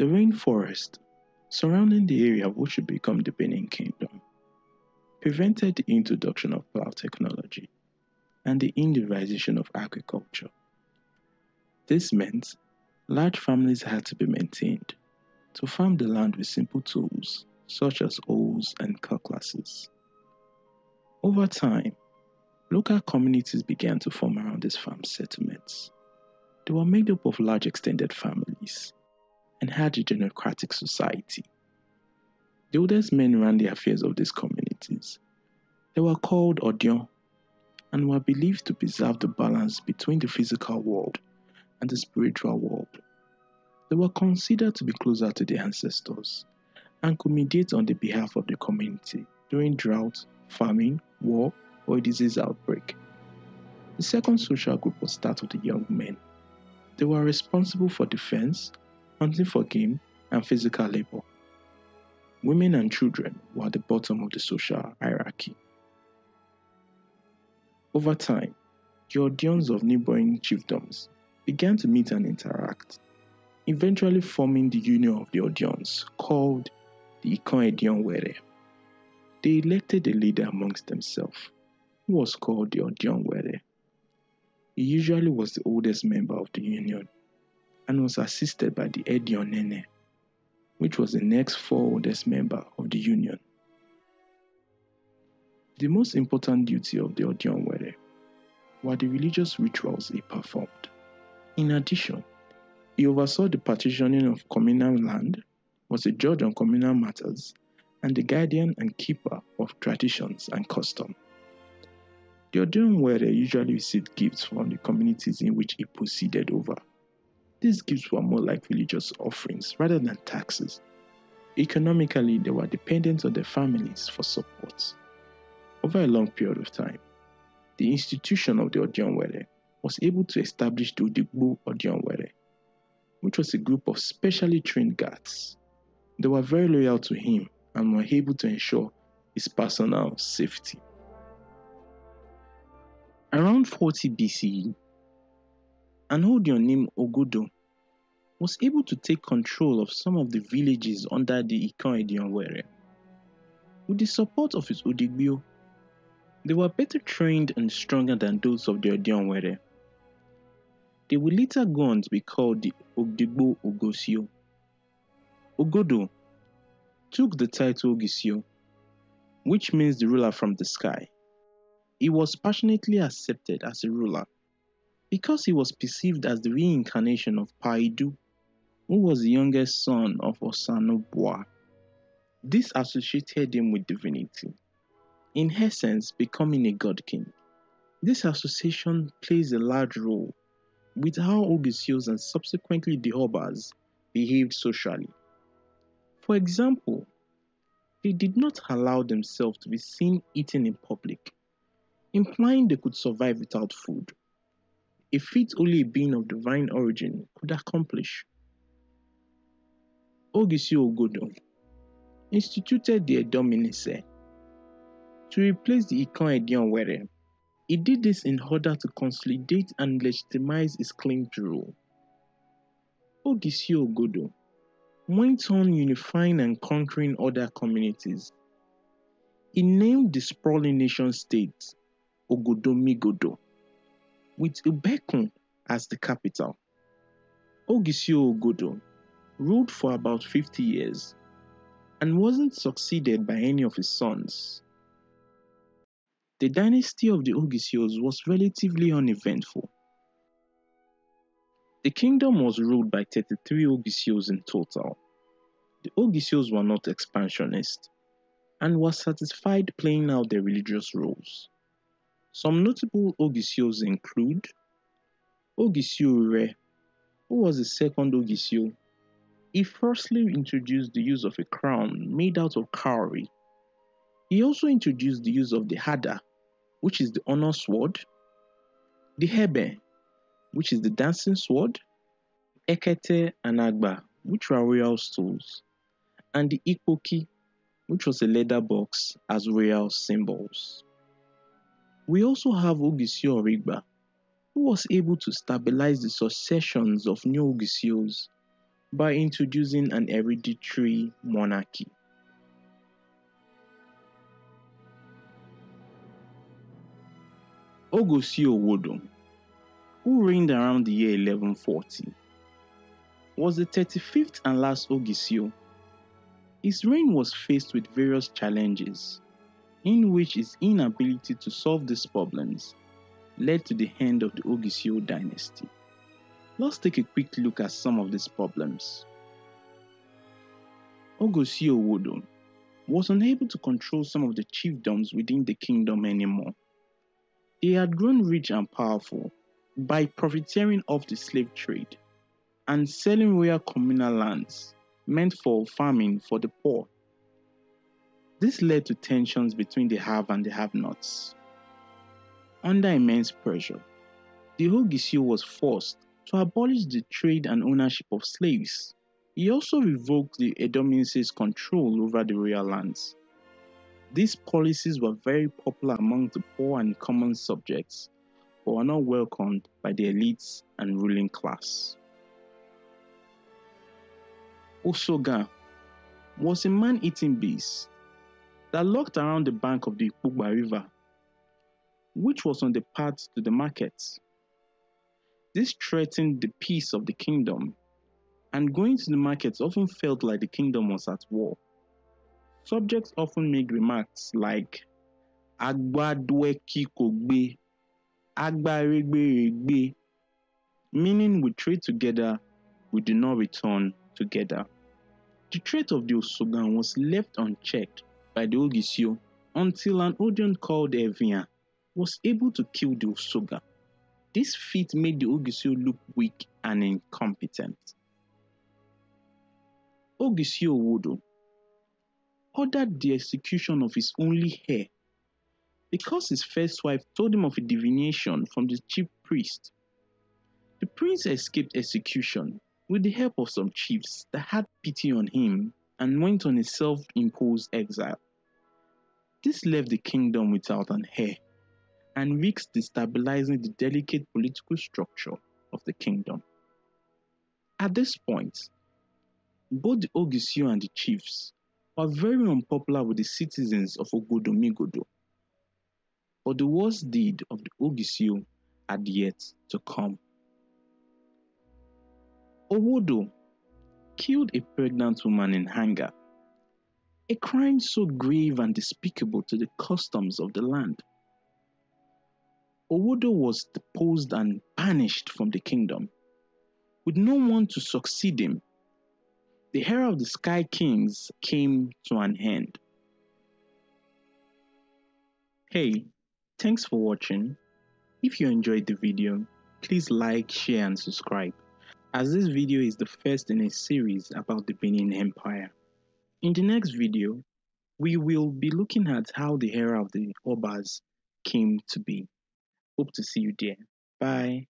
The rainforest surrounding the area which would become the Benin Kingdom prevented the introduction of plow technology and the individualization of agriculture. This meant large families had to be maintained to farm the land with simple tools such as hoes and cutlasses. Over time, local communities began to form around these farm settlements. They were made up of large extended families and had a democratic society. The oldest men ran the affairs of these communities. They were called Odion and were believed to preserve the balance between the physical world and the spiritual world. They were considered to be closer to their ancestors and could mediate on the behalf of the community during drought, famine, war, or a disease outbreak. The second social group was that of the young men. They were responsible for defense, hunting for game, and physical labor. Women and children were at the bottom of the social hierarchy. Over time, the Odions of neighboring chiefdoms began to meet and interact, eventually forming the Union of the Odions, called the Ikon Edion Were. They elected a leader amongst themselves, who was called the Odion Were. He usually was the oldest member of the union and was assisted by the Edion Nene, which was the next four oldest member of the union. The most important duty of the Odion Were were the religious rituals he performed. In addition, he oversaw the partitioning of communal land, was a judge on communal matters, and the guardian and keeper of traditions and custom. The Odion Were usually received gifts from the communities in which he proceeded over. These gifts were more like religious offerings rather than taxes. Economically, they were dependent on their families for support. Over a long period of time, the institution of the Odion Were was able to establish the Odigbo Odion Were, which was a group of specially trained guards. They were very loyal to him and were able to ensure his personal safety. Around 40 BCE, an Odion named Ogodo was able to take control of some of the villages under the Ikon Edion Were. With the support of his Odigbo, they were better trained and stronger than those of the Odion Were. They would later go on to be called the Odigbo Ogosio. Ogodo took the title Ogisio, which means the ruler from the sky. He was passionately accepted as a ruler because he was perceived as the reincarnation of Paidu, who was the youngest son of Osanobua. This associated him with divinity, in essence becoming a god king. This association plays a large role with how Ogisios and subsequently the Obas behaved socially. For example, they did not allow themselves to be seen eating in public, implying they could survive without food, a feat only a being of divine origin could accomplish. Ogisio Ogodo instituted the Edominese to replace the Ikon Edion Were. He did this in order to consolidate and legitimize his claim to rule. Ogisio Ogodo went on unifying and conquering other communities. He named the sprawling nation-state Ogodomigodo, with Ubekun as the capital. Ogisio Ogodo ruled for about 50 years and wasn't succeeded by any of his sons. The dynasty of the Ogisios was relatively uneventful. The kingdom was ruled by 33 Ogisios in total. The Ogisios were not expansionist and were satisfied playing out their religious roles. Some notable Ogisios include Ogisio Ure, who was the second Ogisio. He firstly introduced the use of a crown made out of cowrie. He also introduced the use of the Hada, which is the honor sword, the Hebe, which is the dancing sword, Ekete and Agba, which were royal stools, and the Ikpoki, which was a leather box as royal symbols. We also have Ogisio Origba, who was able to stabilize the successions of new Ogisios by introducing an hereditary monarchy. Ogosi Owodo, who reigned around the year 1140, was the 35th and last Ogisio. His reign was faced with various challenges, in which his inability to solve these problems led to the end of the Ogisio dynasty. Let's take a quick look at some of these problems. Ogosi Owodo was unable to control some of the chiefdoms within the kingdom anymore. They had grown rich and powerful by profiteering off the slave trade and selling royal communal lands meant for farming for the poor. This led to tensions between the have and the have-nots. Under immense pressure, the Ogisio was forced to abolish the trade and ownership of slaves. He also revoked the Edomienses' control over the royal lands. These policies were very popular among the poor and common subjects, but were not welcomed by the elites and ruling class. Osoga was a man-eating beast that lurked around the bank of the Ikpugba River, which was on the path to the markets. This threatened the peace of the kingdom, and going to the markets often felt like the kingdom was at war. Subjects often made remarks like Agbadweki Kogbe, Agbaregbe, meaning we trade together, we do not return together. The threat of the Osogan was left unchecked by the Ogisio until an Odion called Evian was able to kill the Osoga. This feat made the Ogisio look weak and incompetent. Ogisio Owodo ordered the execution of his only heir because his first wife told him of a divination from the chief priest. The prince escaped execution with the help of some chiefs that had pity on him and went on a self-imposed exile. This left the kingdom without an heir and risked destabilizing the delicate political structure of the kingdom. At this point, both the Ogisio and the chiefs were very unpopular with the citizens of Ogodomigodo, but the worst deed of the Ogisio had yet to come. Owodo killed a pregnant woman in anger, a crime so grave and despicable to the customs of the land. Owodo was deposed and banished from the kingdom, with no one to succeed him. The era of the Sky Kings came to an end. Hey, thanks for watching. If you enjoyed the video, please like, share and subscribe, as this video is the first in a series about the Benin Empire. In the next video, we will be looking at how the era of the Obas came to be. Hope to see you there. Bye.